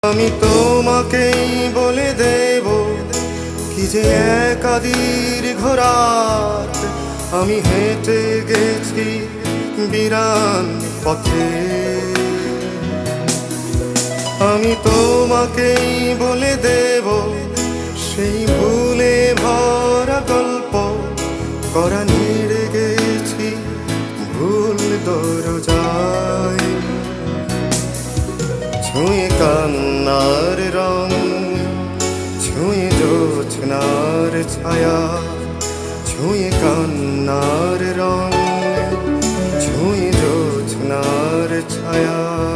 আমি তোমাকেই বলে দেব কি যে একা দীর্ঘ রাত আমি হেঁটে গেছি বিরান পথে। আমি তোমাকেই বলে দেব সেই ভুলে ভরা গল্প করা নেড়ে গেছি ভুল দরজায়। ছুঁয়ে কান্নার রং, ছুঁয়ে জোছনার ছায়া, ছুঁয়ে কান্নার রং, ছুঁয়ে জোছনার ছায়া।